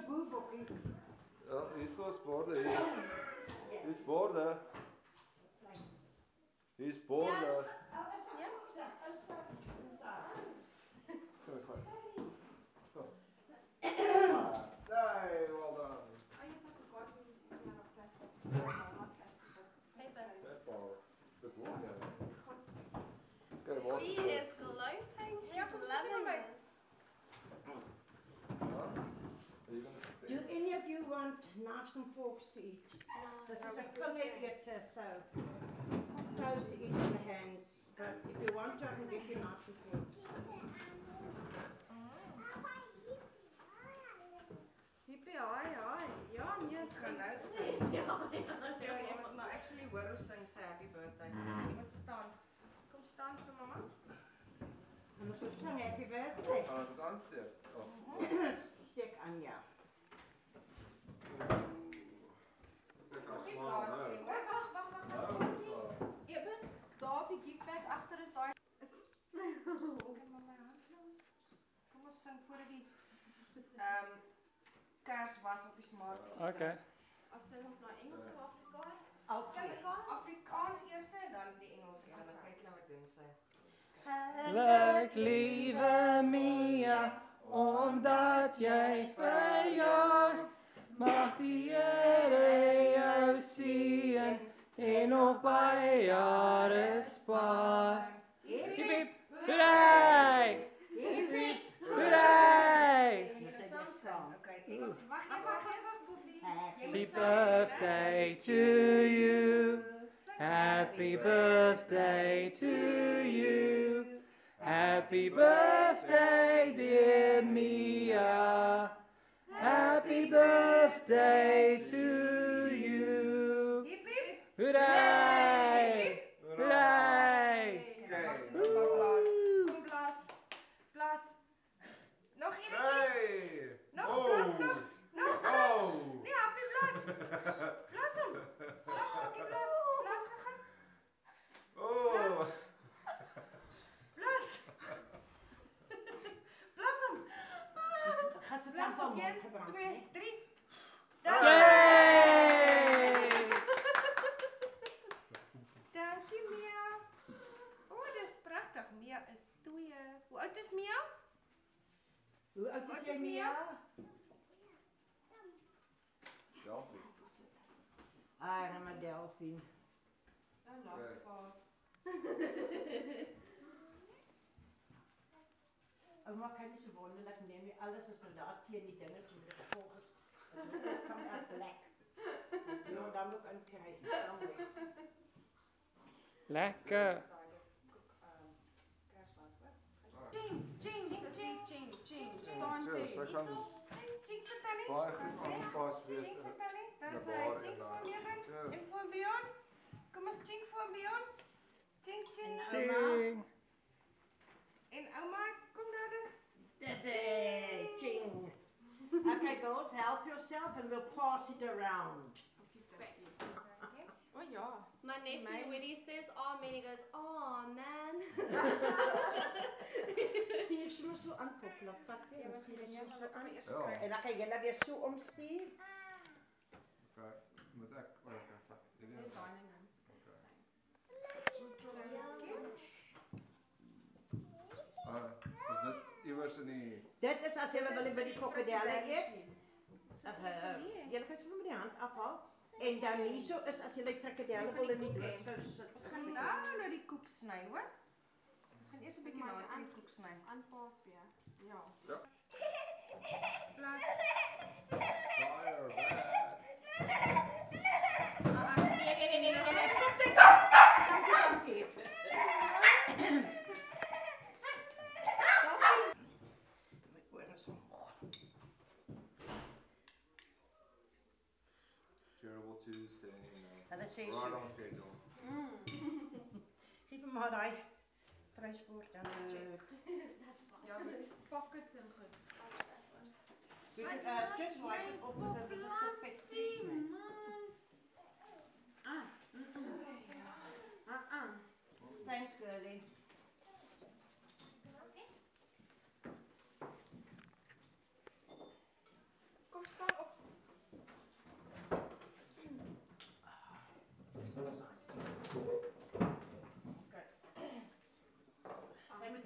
boerbokkie. Ja, hier is borden. Hier is borden. Hier is borden. Hey, well done. Oh yes, I forgot we was using our plastic. No, not plastic, but paper. Paper. Good one, yeah. Okay, what's She is gloating. She's loving this. Do any of you want knives and forks to eat? No. This is a finger eater, so supposed to eat with the hands. But if you want to, I can give you knives and forks. Hippie, hi. Ja, nee, het gaan nou sing. Ja, jy moet maar actually hoor hoe sing sy happy birthday. Dus jy moet staan. Kom staan vir mamma. En dan moet je zeggen, happy birthday. Als het aansteekt. Steek aan, ja. Wacht. Eben, daar op die giftbag achter is daar. Kom maar my hand los. Kom ons sing voor die kers was op die smarties. Okay. As sing ons nou Engels of Afrikaans? Afrikaans eerst en dan die Engels en dan kyk nou wat doen sy. Geluk lieve Mia, omdat jy verjaar, mag die Here jou seën en nog baie jare spaar. Hip hip hooray! Hip hip hooray! Happy birthday to you. Happy birthday to you. Happy birthday, dear Mia. Happy birthday to you. Hooray! Hooray! Kom blaas. Nog een keer. Nog blaas, nog. Nee, happy blaas. Blaas hom. Blaas happy blaas. Blaas gegaan. Oh. Blaas hom. Gaat het Blaas dan hom. van 1, gebrand? 2, 3. Yay! Dankie Mia. Oh, dis pragtig. Mia is 2. Hoe oud is Mia? Hoe oud Wat is jy, is Mia? Delphi. Arme Delphine. Een lasvaart. Oma kan niet zo wonderlijk nemen. Alles is inderdaad teen die dingen zo met de gevolgen. Het kan echt lek. Ja, dan ook een krijgen. Lekker. Ching. Cheers, sy kan Ching vertel nie. baie goed aangepas wees. Ching vertel nie. Ja, Dis baie hy. Ching en voor Megan. cheers. En voor Bion. Kom ons ching voor Bion. Ching. Ching. En ouma, kom nou dan. Ching. Okay, girls, help yourself and we'll pass it around. Oh ja. My nephew, when he says amen, he goes, oh man. Stuur ze maar zo aan, Popla. Pak weer, Ja, dan wat stuur doen je jy? zo Wat kan aan. eers Ja. kry? En dan kan jy weer zo omstuur. Okay, moet ek vat. Nee, daai nie nou. Is dit iewers in die Dit is as jy wil by die krokodille eet. Jy gaan sommer met die hand afhaal. En dan hierso is as jy die krokodille wil in die bloedsous sit. Ons gaan nou die koek sny, hoor. Ons gaan eers 'n bietjie later die koek sny. Aanpas weer. Ja. Ja. Plus fire bad? nee. Stop dit. Dankie. My oor is omhoog. Terrible Tuesday. Hulle sê Right so. on schedule. Geef hom maar daai vleisbord dan. Ja, pockets en goed. Just wipe it off with a disinfect, please, man. Thanks, girlie. Kom staan.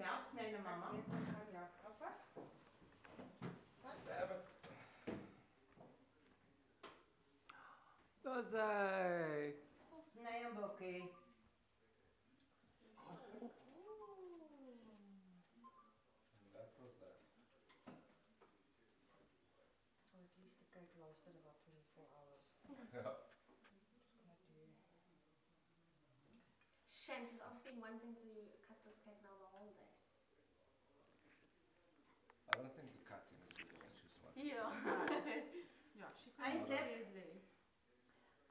helpen snijden, mama. Net so gaan, ja. Alvast. Stab it. Dat is hij. Snij een bokkie. That was that. Or at least the cake lasted about 24 hours. Ja. Shem, she's always been wanting to cut this cake now the whole day. I don't think the cutting is really what she's wanting. Yeah. Ja, she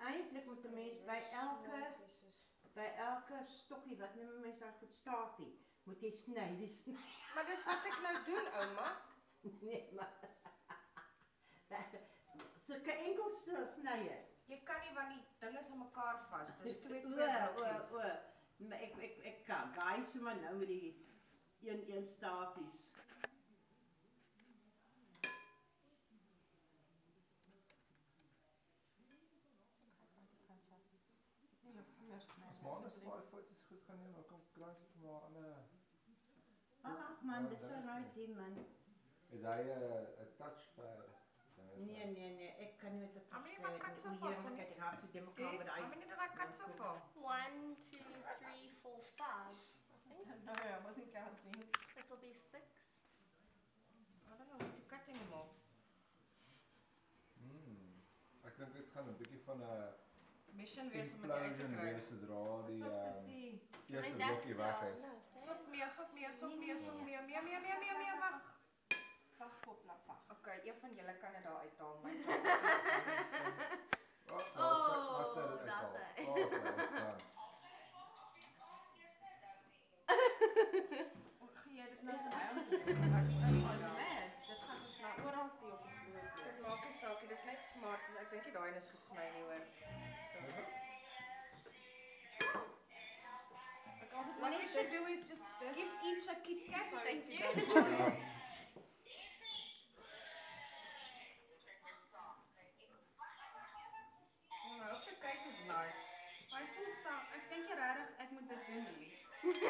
Eindelijk moet de mens bij elke stokkie wat neem mens daar goed staafie, moet jy snijden. Maar dis wat ek nou doen, ouma. Nee, maar sulke enkel snijden. Jy kan nie want die ding is aan mekaar vas. Dis twee O, blokkies. maar ek kan baie sommer nou met die een staafies. As man is 5 foto's goed gaan neem, dan kom kruis ek maar aan 'n Ach man, dis so right die man. is hy 'n touchpad. Nee, ek kan nie met 'n How many have I cut so far, Sonny? Ek raak te mekaar Excuse, met how daai. many did I cut so far? 1, 2, 3, 4, 5. I think No, I wasn't counting. this will be 6. I don't know what to cut anymore. Ek dink dit gaan 'n bietjie van 'n Mission wees om dit uit te explosion kry. wees sodra die I eerste think blokkie weg that's is. no, Sok meer, meer. Wag. Wag, koplap, wag. Okay, een van julle kan dit daar uithaal. My job is nie. Wat sê dit that's uit? it. Oh, so it's done. Gee jy dit nou vir my? As Oh, nie man, ja. dit gaan ons nou oral sien op die vloer. Dit maak nie saak nie, dis net smart. Ek dink die daai een is gesny nie hoor. So. Ek as dit What net you should do is just give each a Kit Kat. Sorry, Thank if you. you don't Ja. Oh, I hope the cake is nice. I voel saam. Ek dink jy regtig ek moet dit doen hier. Goed.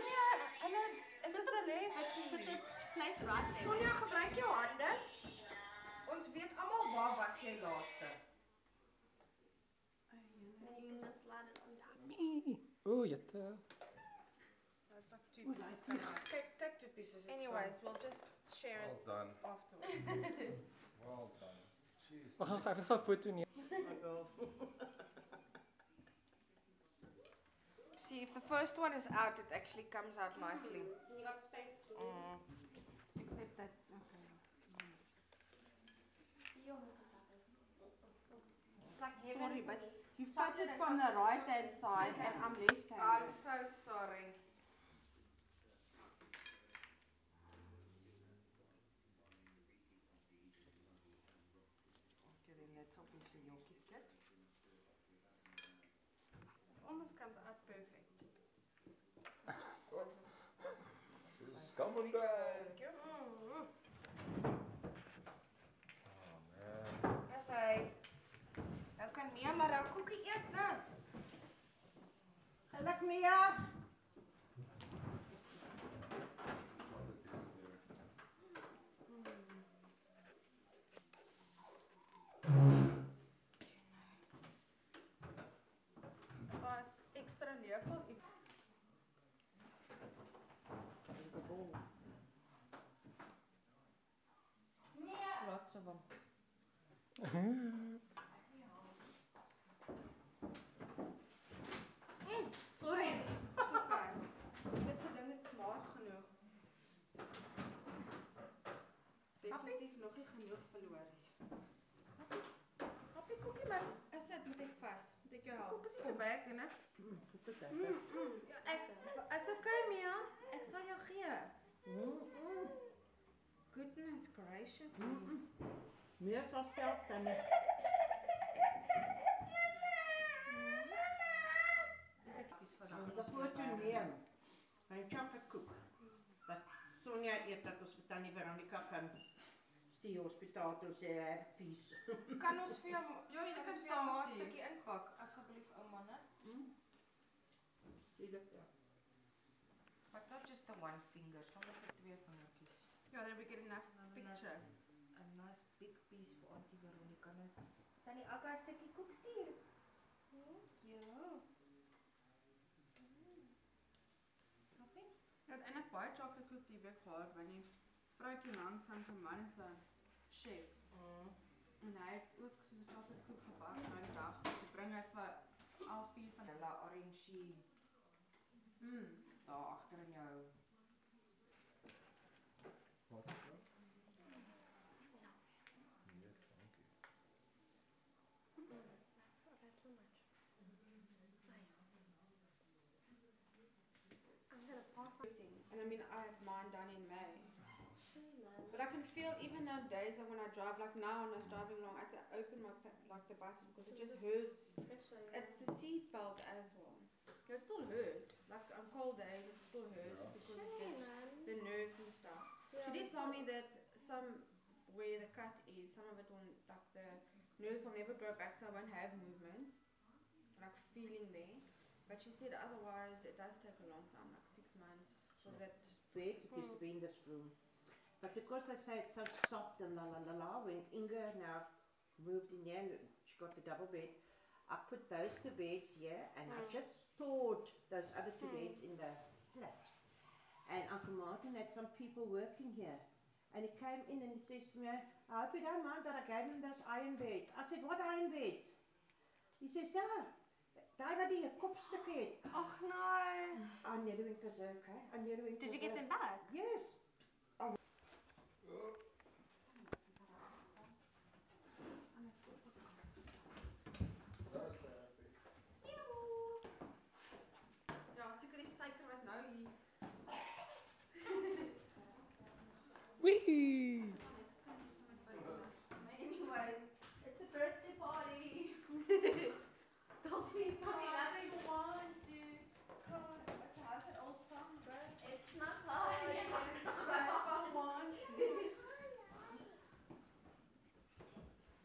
Nee, hulle dit is 'n lef. Put the plate right there. Sonja, gebruik jou hande. Ons weet almal waar was jy laaste. Then you can just slide it on top. Oeh, jette. That's like 2 pieces. Take 2 pieces. It's Anyways, we'll just share Well it done. afterwards. Well done. Jeez. Wag, ek gaan 'n foto neem. See, if the first one is out, it actually comes out nicely. You got space to Except that, okay. It's like heaven Sorry, for but me. you've cut it from the right hand side and I'm left I'm handed. so sorry. Okay, then that's obviously your Kit Kat. It almost comes out perfect. It's coming back. Thank you. Oh man. Dis hy. Nou kan Mia maar haar koekie eet nou. Geluk Mia. What it is there. Daar is ekstra lepel. Lots of them. Sorry. Dis okay. Dit gedink dit smaak genoeg. Definitief nog nie genoeg verloor nie. Happy koekie man. Is dit moet ek vat? Moet ek jou help? Koek is nie gebak nie, né? Is okay Mia. Ek sal jou gee. Goodness gracious. Meer sal self dan nie. Om de foto neem van een chocoladekoek. Wat Sonja eet dat ons vir Tannie Veronica kan stuur hospitaal toe sê hy het vies. Kan ons vir jou Ja, jy kan vir jou saam maar 'n stuur. stukkie inpak asseblief ouma, né? Zie dat ja. But not just the one finger, soms met 2 vingertjies. Yeah, then we get enough picture. A nice big piece vir Auntie Veronica. Tannie Akka 'n stukkie koek stuur. Ja. Happy? Ja, uiteindelik baie chocolate koek die week gehad, want die vrouwtjie langs aan sy man is 'n chef. En hy het ook soos 'n chocolate koek gebak na die dag. Toe bring hy vir al 4 van Hulle orangey daar agter in jou. Wat is dat? Yes, thank you. That's so much. I'm gonna pass on. And I mean, I have mine done in May. Man. But I can feel even on days when I drive, like now when I was driving along, I had to open my like the button because it just hurts. It's the seat belt as well. It still hurts. Like on cold days, it still hurts Yeah. because it Hey, gets man. the nerves and stuff. Yeah, She did that's tell all. me that some where the cut is, some of it will like the nerves will never grow back, so I won't have movement, like feeling there. But she said otherwise it does take a long time, like 6 months, so that. Bed, it used to be in this room. But because they say it's so soft and la la la la, when Inga now moved in here, and she got the double bed, I put those 2 beds here, and I just stored those other 2 beds in the flat. And Uncle Martin had some people working here. And he came in and he says to me, I hope you don't mind that I gave him those iron beds. I said, what iron beds? He says, daar wat die 'n kopstuk het. Oh no. I nearly went berserk, eh? I nearly went Did you get berserk. them back? Yes. Ja, seker die suiker wat nou hier. Wee! Anyways, it's a birthday party. Don't be funny. Whatever you want to. How's that old song go? It's not hard. If I want to.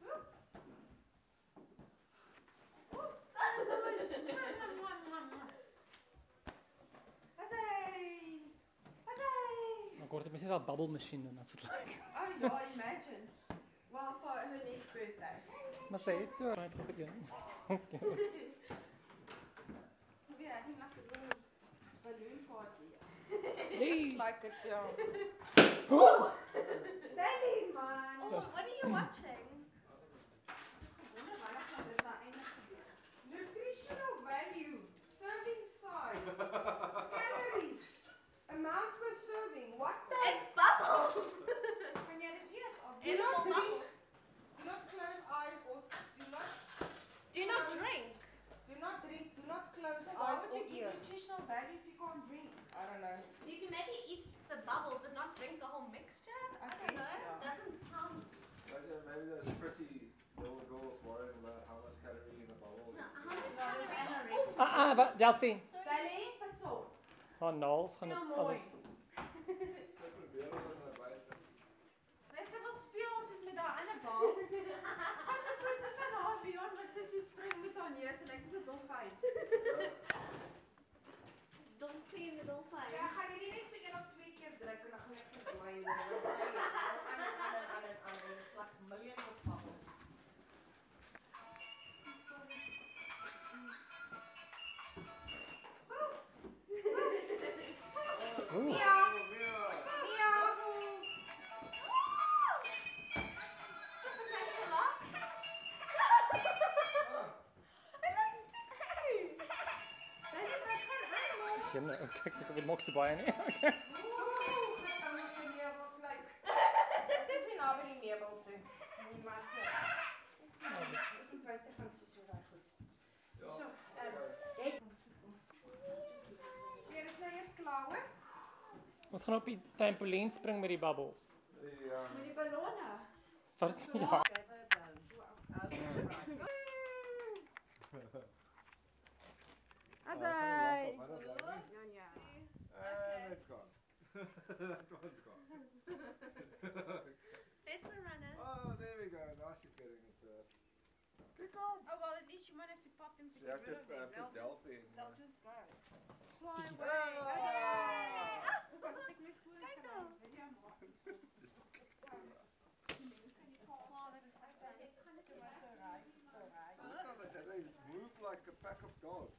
Oops. Oops. Dan wordt het misschien wel bubble machine doen als het lijkt. Oh ja, imagine. Well, for her next birthday. Maar zij het zo. Maar toch again. Okay. We're having like a little balloon party. Nee. Like it, ja. Danny, man! Oh, what are you watching? Wonder waar gaan dit nou eindig gebeur. Nutritional value, serving size, calories, amount per serving. What the? It's bubbles. Kan jy dit weet? Of do Edible not drink, bubbles. do not close eyes or do not Do not drink. do not drink, do not close So why eyes would or you give ears. nutritional value if you can't drink? I don't know. You can maybe eat the bubbles but not drink the whole mixture. I don't guess, know. yeah. Doesn't sound. Maybe those prissy little girls worrying about how much calorie in a bubble is. How much calories? Ah, wat? Delphine. Danny, pas op. Oh, Nals gaan Heel het mooi. alles. Sy probeer om na buite. Sy wil speel soos met haar ander bal. Vat 'n foto van haar Bjorn wat sy so spring met haar neus en ek soos 'n dolfyn. Dolphin, the dolphin. Ja, gaan hierdie net so 1 of 2 keer druk en dan gaan ek verdwaai hoor. Want sy aan it's like millions of bubbles. Oeh. Ja, Oh, ja. Thanks a lot. Jemme, kijk, ik heb het mokse bij nie. Ooh, gaan ons se meubels lyk. Dis nie naby die meubels nie. Die matte. Dis die pryse gaan so reg goed. Ja. So, Okay. weer is nou eers klaar hoor. Ons gaan op die trampoline spring met die bubbles. Die Met die ballonne. Wat? Ja. As hy. hy. Ja, Ja. and it's gone. That one's gone. It's a runner. Oh, there we go. Now she's getting it. Kick on. Oh well, at least you might have to pop them to Jy get het rid of them. put Delphi in. They'll just go. fly Bietjie. away. They move like a pack of dogs.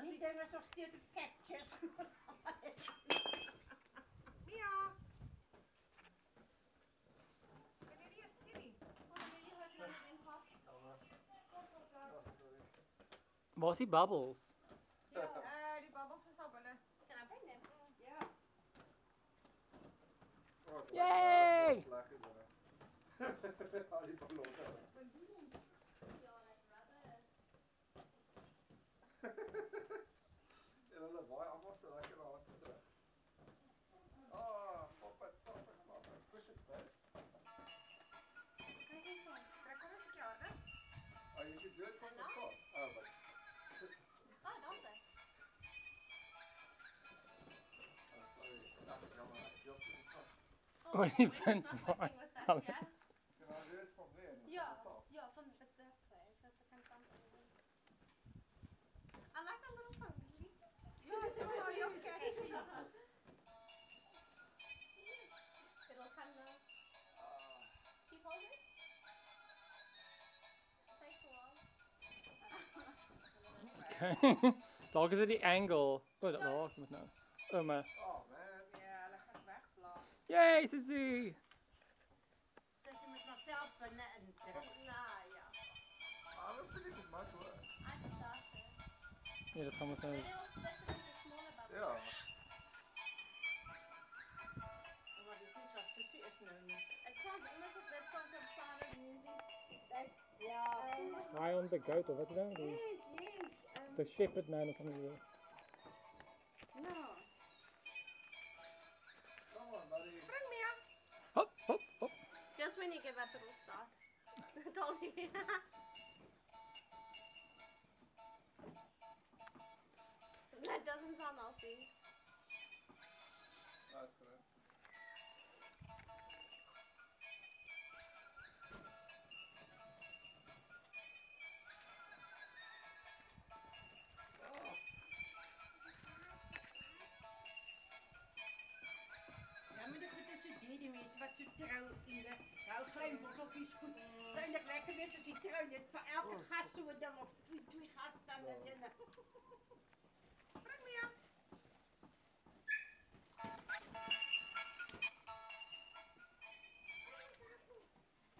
Die ding is nog steeds een catjes. Mia. Kan jy nie sien nie? Waar is die bubbles? Die bubbles is daar binne. Can I bring them? Ja. Oh, Yay! Sleg is hulle. Al die ballotte. Yeah, like rubber. En hulle waai almal so lekker na hand terug. Ah, pop it. Push it back. Kyk eens dan. Trek hom 'n bietjie harder. Oh, you should do it from the top. Oh, but Oh, don't they? oh, sorry. Jammer. Jump to the top. Oh, Oh, die wait, vindt there's waar nothing with that, alles. yeah? Can I do it from there? And Yeah, from the top? yeah, from the that place, so it can sound something. I like that little song. Ja, so maar jou catchy. It'll kind of keep holding. It takes a while. Okay. Dalk is dit die angle. O, daar ek moet nou. O, maar. Oh, man. Ja, hulle gaan wegblaas. Yay, Sissy. Dus je moet nog zelf een Nah, yeah. I don't think it might work. I did that too. Nee, dit gaan ons nou. Maybe it'll split it into smaller bubbles. Ja. Maar dit is wat Sissy is nou niet. It sounds almost like that song from Silent Movie. Ja. Eye on the goat of wat is dit? Die Yes. the shepherd man of something. No. Come on, buddy. Spring Mia. Hop, hop, hop. Just when you give up, it'll start. I told you. That doesn't sound healthy. That's good. Ja, maar de goed is zo die mensen wat zo trouw in de nou klein botteltjes goed. Zijn dat lekker mensen die trouw net voor elke gast zo dan of twee gasten dan erin. Spring Mia.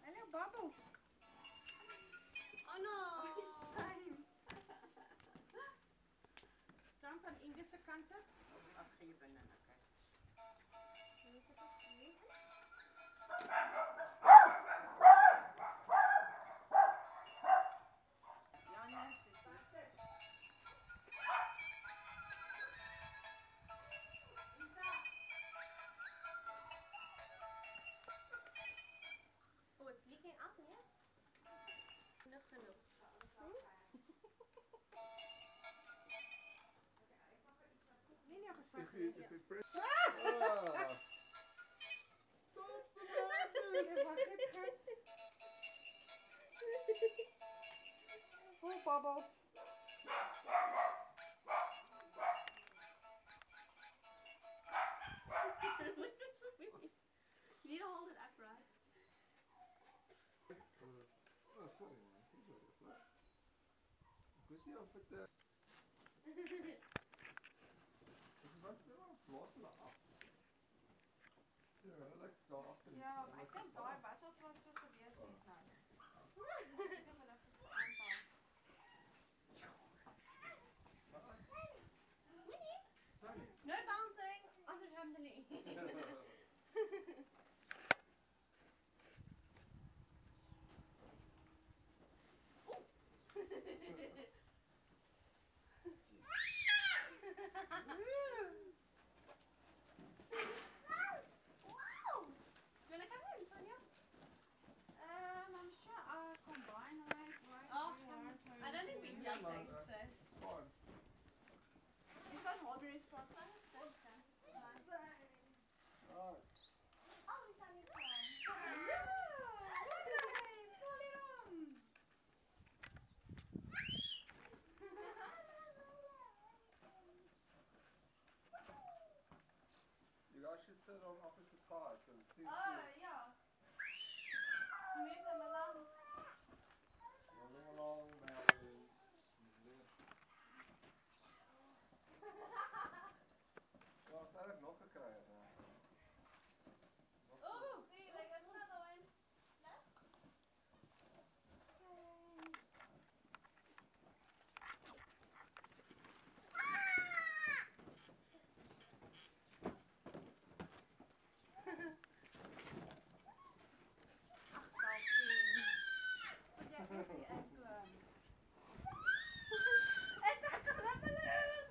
Hallo bubbles. Oh no! Shame. Staan van Engelse kanten? Ach, ga je banana kijken. Ja, nee, Sissy. Oh, it's leaking out in here? Genoeg, genoeg. Nie in jou If gesig you, nie. if you press... Ah. Stop the madness! Wag dit gou. Full bubbles. You need to hold it upright. Oh, sorry man. He's a different. Goed nie of het... Wat nou? Blaas hulle af. So, hulle lyk daar agter. Ja, ek dink daai was wat was so gewees het nou. Ek dink hulle aanval. Tony. No bouncing on the trampoline. Wow! You wanna come in, Sonia? I'm sure I'll combine like right. Oh, I don't think we're jumping, so. Fine. Is that Horbury Sports Bar? Alright. Oh, we found your phone. should sit on opposite sides because it seems Oh, yeah. Move them along. rolling along, Melvins. Ja, så er det nog gekregen. Oh, see, like what's another one? Left? It's a balloon!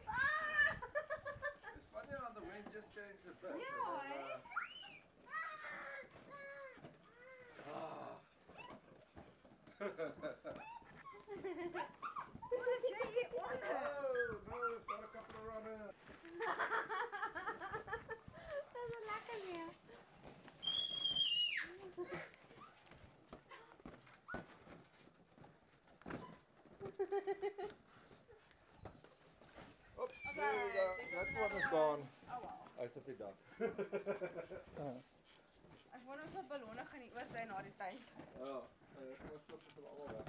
It's funny how the wind just changed a bit. Yeah, Oh, no, we've got a couple of runners. There's a lack of you. Oh, there we go. That one is gone. Oh well. Hy's op die dak. Ek wonder of die ballonne gaan nie oor bly na die tyd. Ja, kom ons klop dit allemaal weg.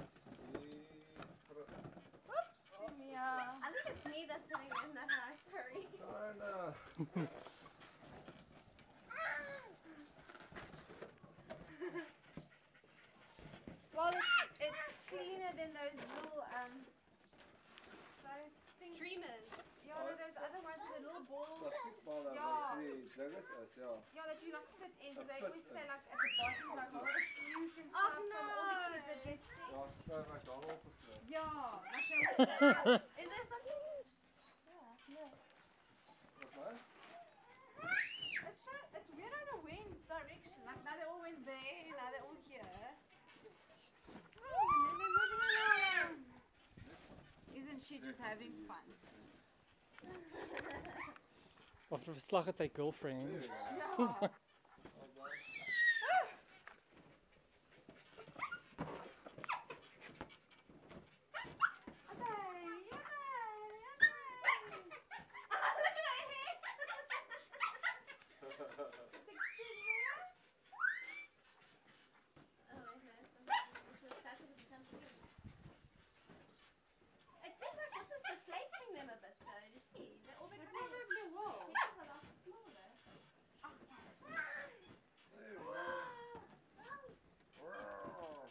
Mia. I think it's me that's sitting in the house. Hurry. Well, it's cleaner than those little those things. Streamers. Yeah, no, those other ones with the little balls. Plastiekballen, Ja. wat die dinges is, ja. Yeah, that you like sit in. A They pit always in. say like at the bottom like all the puke and Oh, stuff from all the kids that no. get sick. Ja, so by McDonald's of so. Yeah, like they always say. Is there something? Wat nou? It's weird how the wind's direction. Like now they all went there, now they're all here. Isn't she just having fun? Wat voor verslag het zijn girlfriends? Yeah. Look at her hair. It seems like this is deflating them a bit though, you see? They're all becoming Probably will. a lot smaller. Hey, wow. Wow.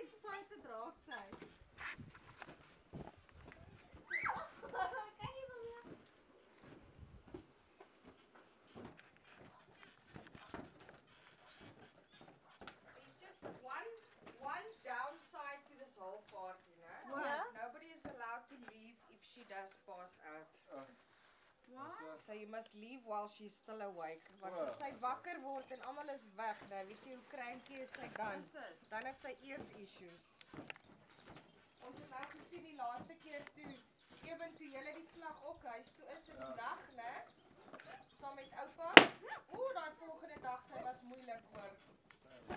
Excited raak sy. There's just one downside to this whole part, you know. Yeah. Nobody is allowed to leave if she does pass out. So you must leave while she's still awake. Want as sy wakker word en almal is weg, nou weet jy hoe krantjie is sy dan. Dan het sy eers issues. Ons het nou gesien die laaste keer toe toe julle die slag ook huis toe is in die nag, né? Saam met oupa. Daai volgende dag sy was moeilik hoor.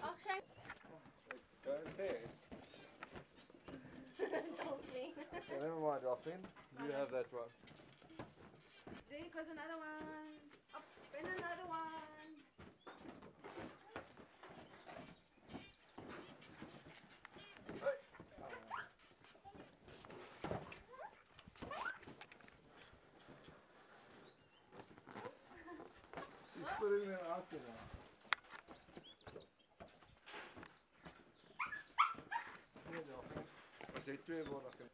Ach, Shane. Don't piss. Dolphin. Never mind, Dolphin. You have that one. There goes another one. Up and another one. She's putting it out there now. Hier, Dolphin. As jy twee word, dan kan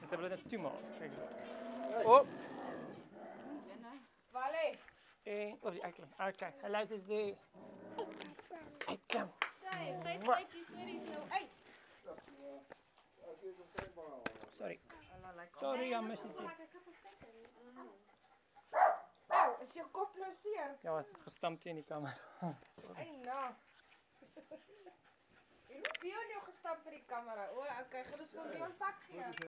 Sy wil dit net toemaak. Kyk. Oh, Vale. en die uitklim. Okay, hallo Susie. Uitkom. Dave, geef die stories nou uit. Sorry. Hulle lyk Sorry, I miss you. Like a couple seconds. Ou, is jou kop nou seer? Ja, het is gestamp teen die kamera. Ai nou. Jy het Bjorn jou gestap vir die kamera. O, okay, gaan ons vir Bjorn pak gee.